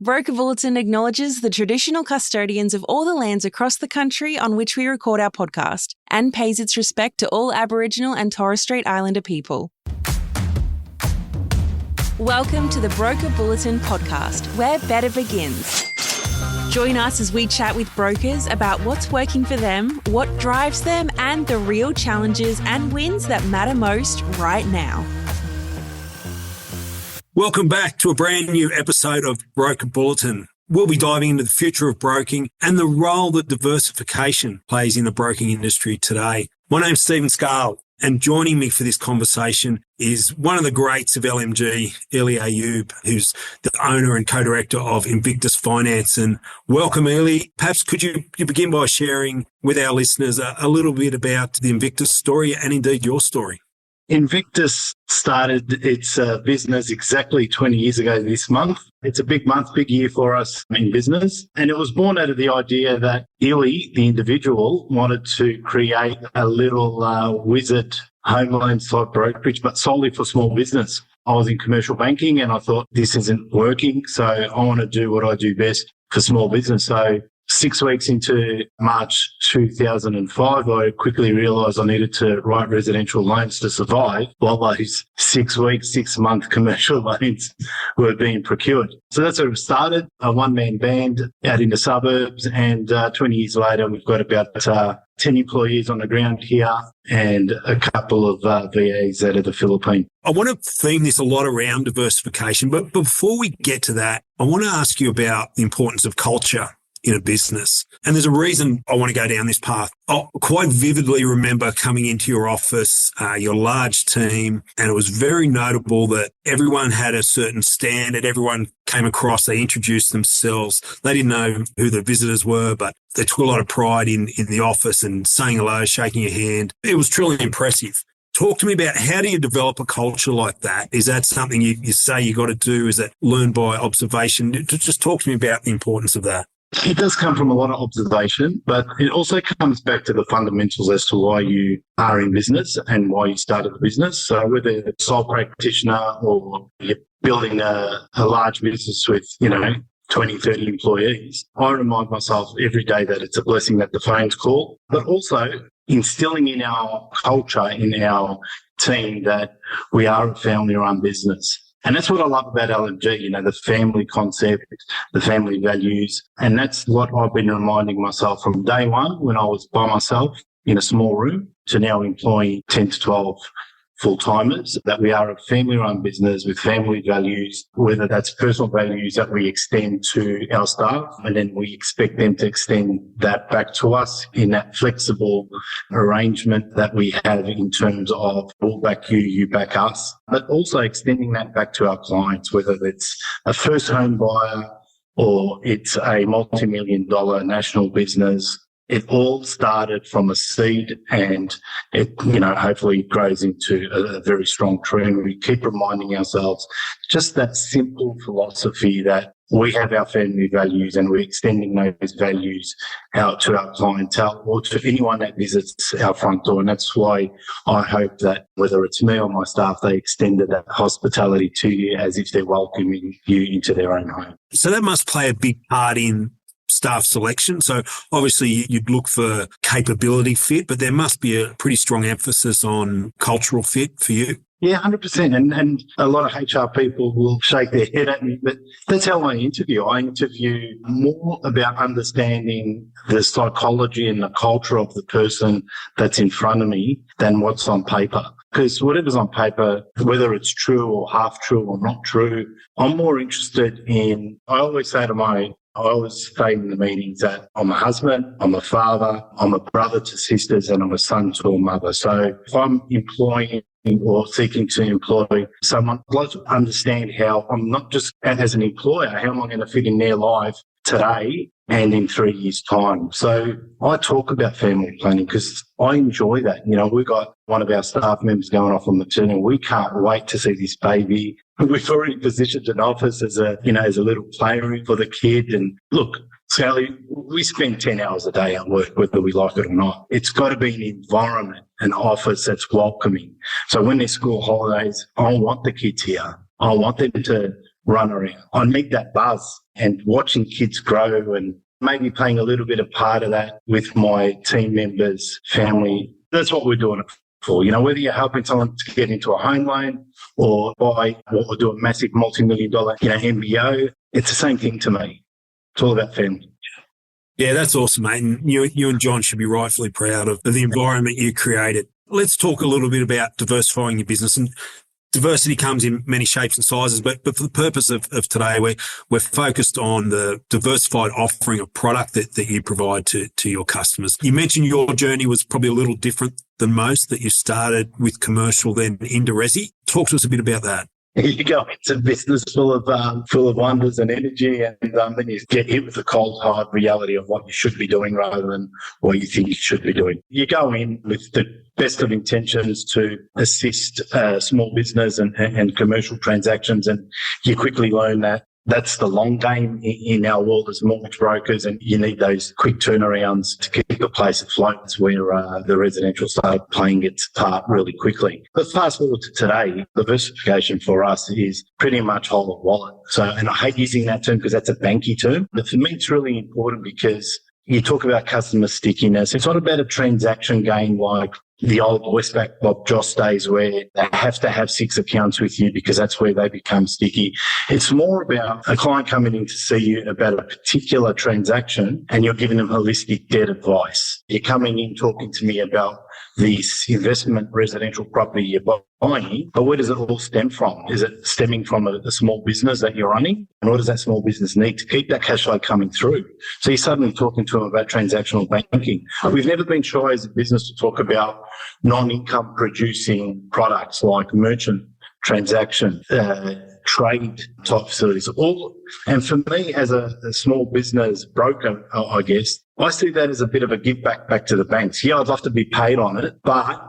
Broker Bulletin acknowledges the traditional custodians of all the lands across the country on which we record our podcast and pays its respect to all Aboriginal and Torres Strait Islander people. Welcome to the Broker Bulletin podcast, where better begins. Join us as we chat with brokers about what's working for them, what drives them, and the real challenges and wins that matter most right now. Welcome back to a brand new episode of Broker Bulletin. We'll be diving into the future of broking and the role that diversification plays in the broking industry today. My name's Stephen Scahill, and joining me for this conversation is one of the greats of LMG, Elie Ayoub, who's the owner and co-director of Invictus Finance. And welcome, Elie. Perhaps could you begin by sharing with our listeners a little bit about the Invictus story and indeed your story? Invictus started its business exactly 20 years ago this month. It's a big month, big year for us in business. And it was born out of the idea that Elie, the individual, wanted to create a little wizard home loans type brokerage, but solely for small business. I was in commercial banking and I thought this isn't working, so I want to do what I do best for small business. So 6 weeks into March 2005, I quickly realised I needed to write residential loans to survive while those 6 weeks, 6 month commercial loans were being procured. So that's where it started, a one-man band out in the suburbs. And 20 years later, we've got about 10 employees on the ground here and a couple of VAs out of the Philippines. I want to theme this a lot around diversification, but before we get to that, I want to ask you about the importance of culture in a business. And there's a reason I want to go down this path. I quite vividly remember coming into your office, your large team, and it was very notable that everyone had a certain standard. Everyone came across, they introduced themselves. They didn't know who the visitors were, but they took a lot of pride in the office and saying hello, shaking your hand. It was truly impressive. Talk to me about how do you develop a culture like that? Is that something you say you got to do? Is that learned by observation? Just talk to me about the importance of that. It does come from a lot of observation, but it also comes back to the fundamentals as to why you are in business and why you started the business. So whether you're a sole practitioner or you're building a large business with, 20, 30 employees, I remind myself every day that it's a blessing that the phones call, but also instilling in our culture, in our team, that we are a family-run business. And that's what I love about LMG, the family concept, the family values. And that's what I've been reminding myself from day one when I was by myself in a small room to now employing 10 to 12 full-timers, that we are a family-run business with family values, whether that's personal values that we extend to our staff, and then we expect them to extend that back to us in that flexible arrangement that we have in terms of we'll back you, you back us, but also extending that back to our clients, whether it's a first home buyer or it's a multi-million-dollar national business. It all started from a seed and it, hopefully grows into a very strong tree. And we keep reminding ourselves just that simple philosophy that we have our family values and we're extending those values out to our clientele or to anyone that visits our front door. And that's why I hope that whether it's me or my staff, they extended that hospitality to you as if they're welcoming you into their own home. So that must play a big part in staff selection. So obviously you'd look for capability fit, but there must be a pretty strong emphasis on cultural fit for you. Yeah, 100%. And a lot of HR people will shake their head at me, but that's how I interview. I interview more about understanding the psychology and the culture of the person that's in front of me than what's on paper. Because whatever's on paper, whether it's true or half true or not true, I'm more interested in, I always say in the meetings that I'm a husband, I'm a father, I'm a brother to sisters, and I'm a son to a mother. So if I'm employing or seeking to employ someone, I'd like to understand how I'm not just as an employer, how am I going to fit in their life today and in 3 years' time. So I talk about family planning because I enjoy that. We've got one of our staff members going off on maternity. We can't wait to see this baby. We've already positioned an office as a little playroom for the kid. And look, Sally, we spend 10 hours a day at work, whether we like it or not. It's got to be an environment, an office that's welcoming. So when there's school holidays, I want the kids here. I want them to run around. I need that buzz, and watching kids grow and maybe playing a little bit of part of that with my team members, family. That's what we're doing it for. Whether you're helping someone to get into a home loan or buy or do a massive multi-million dollar, MBO, it's the same thing to me. It's all about family. Yeah, that's awesome, mate. And you and John should be rightfully proud of the environment you created. Let's talk a little bit about diversifying your business. And diversity comes in many shapes and sizes, but for the purpose of today, we're focused on the diversified offering of product that you provide to your customers. You mentioned your journey was probably a little different than most, that you started with commercial, then into resi. Talk to us a bit about that. You go into a business full of wonders and energy, and then you get hit with the cold, hard reality of what you should be doing rather than what you think you should be doing. You go in with the best of intentions to assist small business and commercial transactions, and you quickly learn that that's the long game in our world as mortgage brokers, and you need those quick turnarounds to keep the place afloat. It's where the residential started playing its part really quickly. But fast forward to today, diversification for us is pretty much whole of wallet. And I hate using that term because that's a banky term, but for me it's really important because you talk about customer stickiness. It's not about a transaction game like the old Westpac Bob Joss days where they have to have 6 accounts with you because that's where they become sticky. It's more about a client coming in to see you about a particular transaction and you're giving them holistic debt advice. You're coming in talking to me about this investment residential property you're buying, but where does it all stem from? Is it stemming from a small business that you're running? And what does that small business need to keep that cash flow coming through? So you're suddenly talking to them about transactional banking. We've never been shy as a business to talk about non-income producing products like merchant transaction, trade type facilities. And for me as a small business broker, I guess, I see that as a bit of a give back to the banks. Yeah, I'd love to be paid on it, but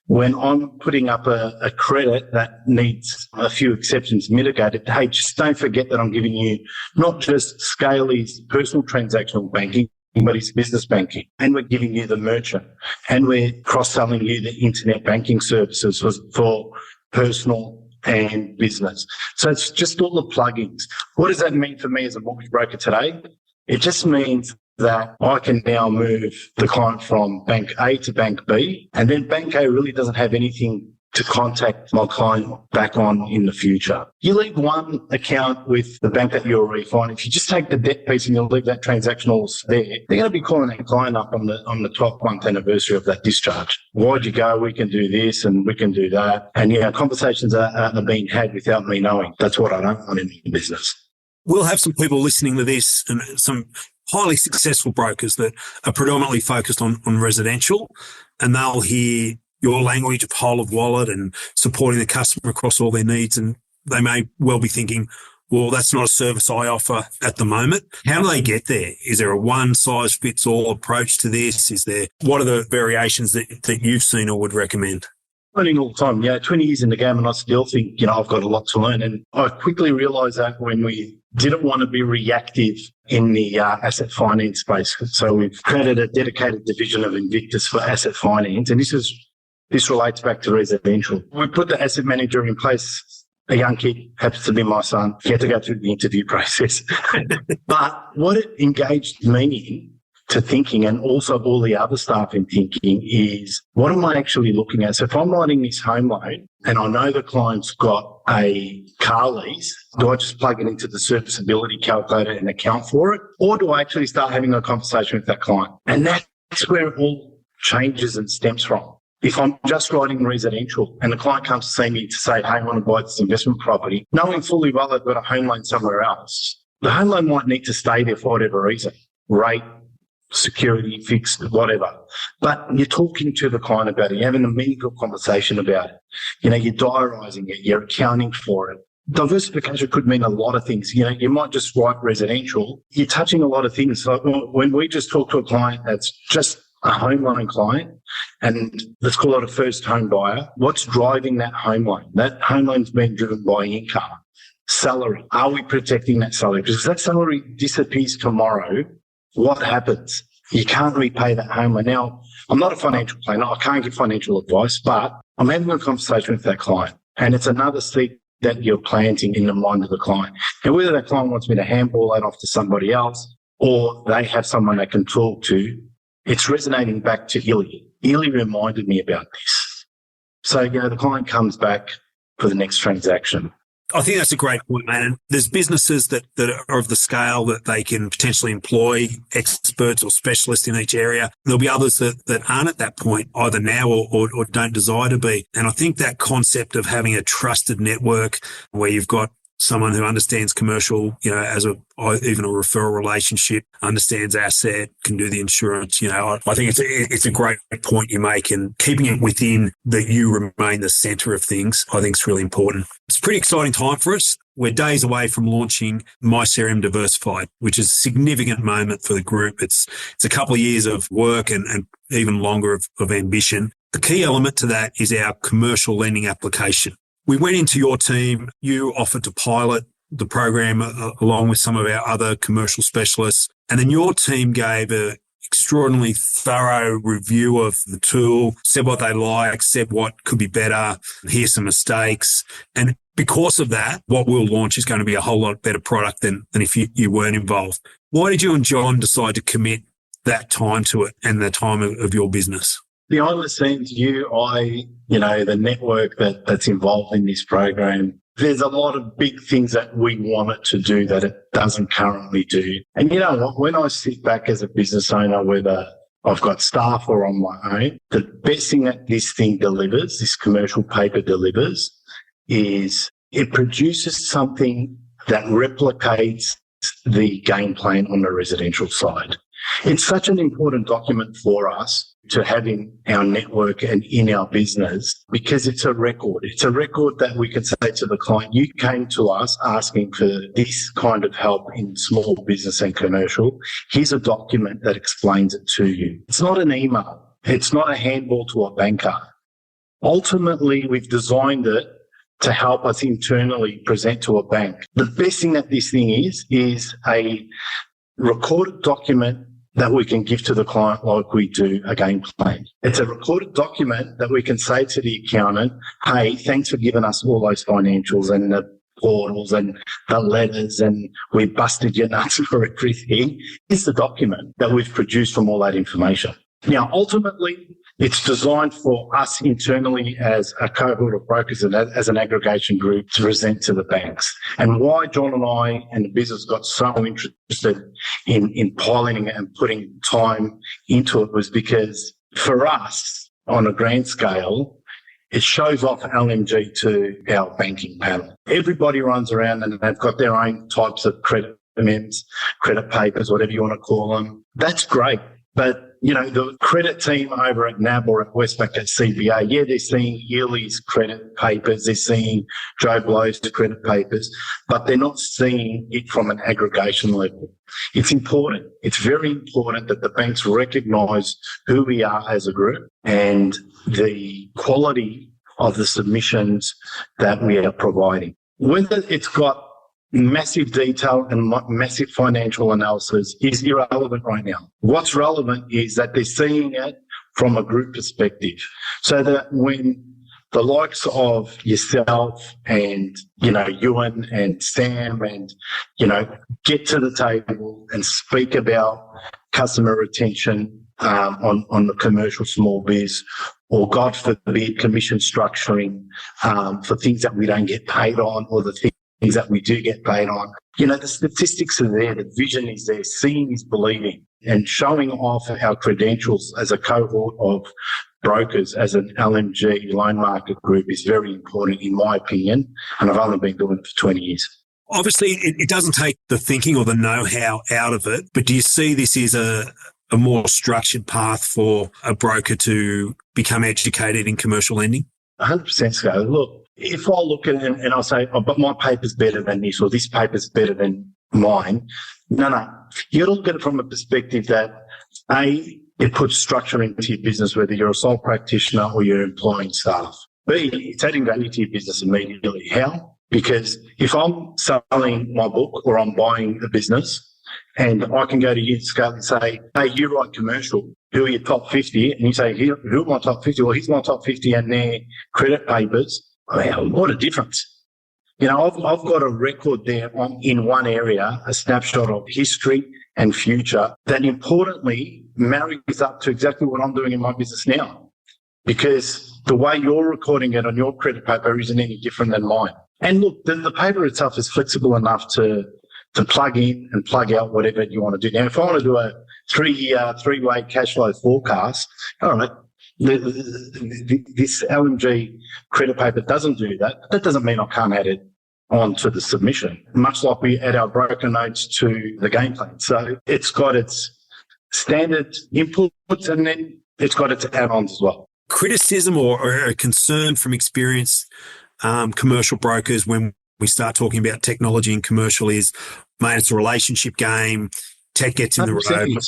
when I'm putting up a credit that needs a few exceptions mitigated, hey, just don't forget that I'm giving you not just Scalie's personal transactional banking, but it's business banking. And we're giving you the merchant. And we're cross-selling you the internet banking services for personal and business. So it's just all the plugins. What does that mean for me as a mortgage broker today? It just means that I can now move the client from bank A to bank B, and then bank A really doesn't have anything to contact my client back on in the future. You leave one account with the bank that you're refining. If you just take the debt piece and you leave that transactional there, they're going to be calling that client up on the 12th month anniversary of that discharge. Why'd you go? We can do this and we can do that. And conversations are being had without me knowing. That's what I don't want in the business. We'll have some people listening to this and some highly successful brokers that are predominantly focused on residential, and they'll hear your language of whole of wallet and supporting the customer across all their needs. And they may well be thinking, well, that's not a service I offer at the moment. How do they get there? Is there a one size fits all approach to this? What are the variations that you've seen or would recommend? Learning all the time. 20 years in the game, and I still think, I've got a lot to learn. And I quickly realized that when we didn't want to be reactive in the asset finance space. So we've created a dedicated division of Invictus for asset finance. And this relates back to residential. We put the asset manager in place. A young kid, happens to be my son. He had to go through the interview process. But what it engaged me in to thinking, and also all the other staff in thinking, is what am I actually looking at? So if I'm writing this home loan and I know the client's got a car lease, do I just plug it into the serviceability calculator and account for it? Or do I actually start having a conversation with that client? And that's where it all changes and stems from. If I'm just writing residential and the client comes to see me to say, hey, I want to buy this investment property, knowing fully well they've got a home loan somewhere else, the home loan might need to stay there for whatever reason, rate, security, fixed, whatever. But you're talking to the client about it. You're having a meaningful conversation about it. You're diarising it. You're accounting for it. Diversification could mean a lot of things. You might just write residential. You're touching a lot of things. So when we just talk to a client that's just a home loan client, and let's call it a first home buyer, what's driving that home loan? That home loan's being driven by income, salary. Are we protecting that salary? Because if that salary disappears tomorrow, what happens? You can't repay that home loan. Now, I'm not a financial planner. I can't give financial advice, but I'm having a conversation with that client. And it's another seat that you're planting in the mind of the client. And whether that client wants me to handball that off to somebody else or they have someone they can talk to, it's resonating back to Elie. Elie reminded me about this. So, the client comes back for the next transaction. I think that's a great point, man. And there's businesses that are of the scale that they can potentially employ experts or specialists in each area. There'll be others that aren't at that point either now or don't desire to be. And I think that concept of having a trusted network where you've got someone who understands commercial, as even a referral relationship, understands asset, can do the insurance, I think it's a great point you make, and keeping it within that you remain the center of things, I think is really important. It's a pretty exciting time for us. We're days away from launching MyCRM Diversified, which is a significant moment for the group. It's a couple of years of work and even longer of ambition. The key element to that is our commercial lending application. We went into your team, you offered to pilot the program along with some of our other commercial specialists, and then your team gave an extraordinarily thorough review of the tool, said what they like, said what could be better, here's some mistakes. And because of that, what we'll launch is going to be a whole lot better product than if you weren't involved. Why did you and John decide to commit that time to it and the time of your business? Behind the scenes, the network that's involved in this program, there's a lot of big things that we want it to do that it doesn't currently do. And you know what? When I sit back as a business owner, whether I've got staff or on my own, the best thing that this thing delivers, this commercial paper delivers, is it produces something that replicates the game plan on the residential side. It's such an important document for us to have in our network and in our business because it's a record. It's a record that we can say to the client, you came to us asking for this kind of help in small business and commercial. Here's a document that explains it to you. It's not an email. It's not a handball to a banker. Ultimately, we've designed it to help us internally present to a bank. The best thing that this thing is a recorded document that we can give to the client like we do a game plan. It's a recorded document that we can say to the accountant, hey, thanks for giving us all those financials and the portals and the letters and we busted your nuts for everything. It's the document that we've produced from all that information. Now, ultimately, it's designed for us internally as a cohort of brokers and as an aggregation group to present to the banks. And why John and I and the business got so interested in piloting it and putting time into it was because for us, on a grand scale, it shows off LMG to our banking panel. Everybody runs around and they've got their own types of credit amendments, credit papers, whatever you want to call them. That's great. But the credit team over at NAB or at Westpac at CBA, they're seeing Elie's credit papers, they're seeing Joe Blow's credit papers, but they're not seeing it from an aggregation level. It's important. It's very important that the banks recognise who we are as a group and the quality of the submissions that we are providing. Whether it's got massive detail and massive financial analysis is irrelevant right now. What's relevant is that they're seeing it from a group perspective so that when the likes of yourself and, Ewan and Sam and, get to the table and speak about customer retention on the commercial small biz or, God forbid, commission structuring for things that we don't get paid on or the things that we do get paid on. The statistics are there, the vision is there, seeing is believing, and showing off our credentials as a cohort of brokers, as an LMG loan market group is very important in my opinion, and I've only been doing it for 20 years. Obviously, it doesn't take the thinking or the know-how out of it, but do you see this as a more structured path for a broker to become educated in commercial lending? 100% so. Look, if I look at it and I say, but my paper's better than this or this paper's better than mine, no. You got to look at it from a perspective that, A, it puts structure into your business, whether you're a sole practitioner or you're employing staff. B, it's adding value to your business immediately. How? Because if I'm selling my book or I'm buying a business and I can go to you, Scale, and say, hey, you write commercial, who are your top 50? And you say, who are my top 50? Well, here's my top 50 and their credit papers. Wow, what a difference. I've got a record there in one area, a snapshot of history and future that importantly marries up to exactly what I'm doing in my business now. Because the way you're recording it on your credit paper isn't any different than mine. And look, the paper itself is flexible enough to plug in and plug out whatever you want to do. Now, if I want to do a three-way cash flow forecast, all right, this LMG credit paper doesn't do that. That doesn't mean I can't add it onto the submission, much like we add our broker notes to the game plan. So it's got its standard inputs and then it's got its add-ons as well. Criticism or a concern from experienced commercial brokers when we start talking about technology and commercial is, mate, it's a relationship game. Tech gets in the road.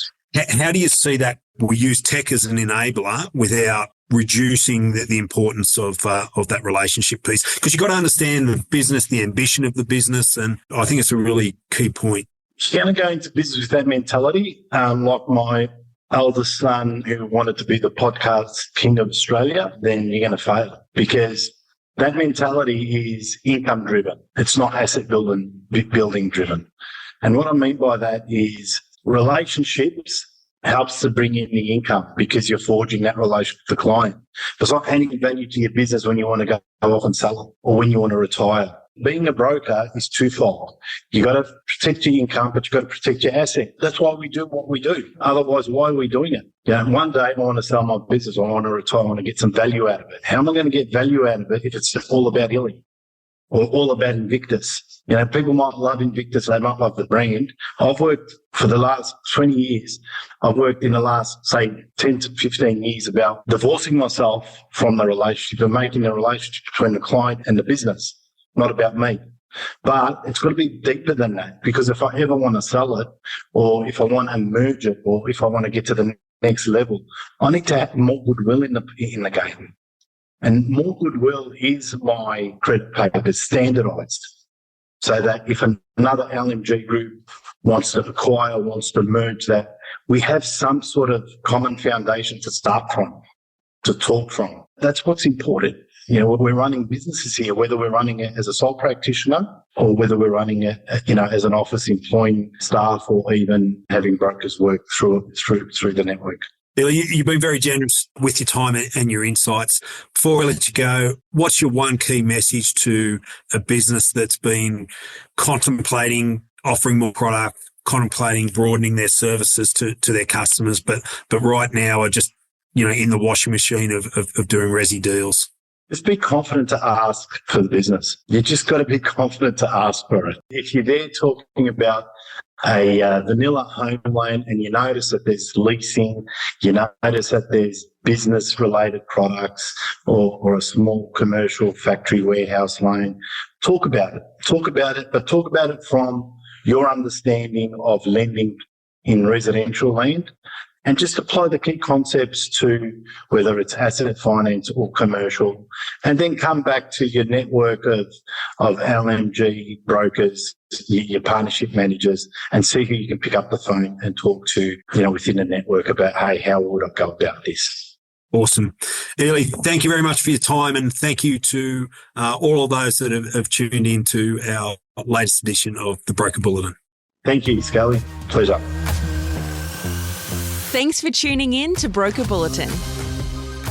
How do you see that we use tech as an enabler without reducing the importance of that relationship piece? Because you've got to understand the business, the ambition of the business, and I think it's a really key point. If you're going to go into business with that mentality, like my eldest son who wanted to be the podcast king of Australia, then you're going to fail, because that mentality is income driven. It's not asset building driven. And what I mean by that is relationships helps to bring in the income because you're forging that relationship with the client. It's not adding value to your business when you want to go off and sell it or when you want to retire. Being a broker is twofold. You got to protect your income, but you got to protect your asset. That's why we do what we do. Otherwise, why are we doing it? One day I want to sell my business. I want to retire. I want to get some value out of it. How am I going to get value out of it if it's all about Elie or all about Invictus? People might love Invictus. They might love the brand. I've worked for the last 20 years. I've worked in the last, say, 10 to 15 years about divorcing myself from the relationship and making the relationship between the client and the business. Not about me. But it's got to be deeper than that, because if I ever want to sell it, or if I want to merge it, or if I want to get to the next level, I need to have more goodwill in the game. And more goodwill is my credit paper standardized, so that if another LMG group wants to acquire, wants to merge that, we have some sort of common foundation to start from, to talk from. That's what's important. We're running businesses here, whether we're running it as a sole practitioner or whether we're running it, as an office employing staff or even having brokers work through the network. Elie, you've been very generous with your time and your insights. Before I let you go, what's your one key message to a business that's been contemplating offering more product, contemplating broadening their services to their customers, but right now are just, in the washing machine of doing resi deals? Just be confident to ask for the business. You just got to be confident to ask for it. If you're there talking about a vanilla home loan and you notice that there's leasing, you notice that there's business-related products or a small commercial factory warehouse loan, talk about it. But talk about it from your understanding of lending in residential land. And just apply the key concepts to whether it's asset finance or commercial, and then come back to your network of LMG brokers, your partnership managers, and see who you can pick up the phone and talk to, within the network about, hey, how would I go about this? Awesome. Elie, thank you very much for your time, and thank you to all of those that have tuned in to our latest edition of the Broker Bulletin. Thank you, Scahill. Pleasure. Thanks for tuning in to Broker Bulletin.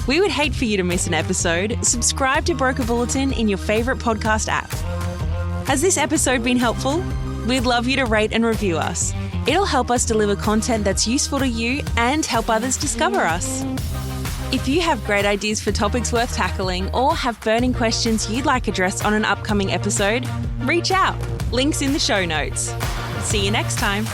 We would hate for you to miss an episode. Subscribe to Broker Bulletin in your favourite podcast app. Has this episode been helpful? We'd love you to rate and review us. It'll help us deliver content that's useful to you and help others discover us. If you have great ideas for topics worth tackling or have burning questions you'd like addressed on an upcoming episode, reach out. Links in the show notes. See you next time.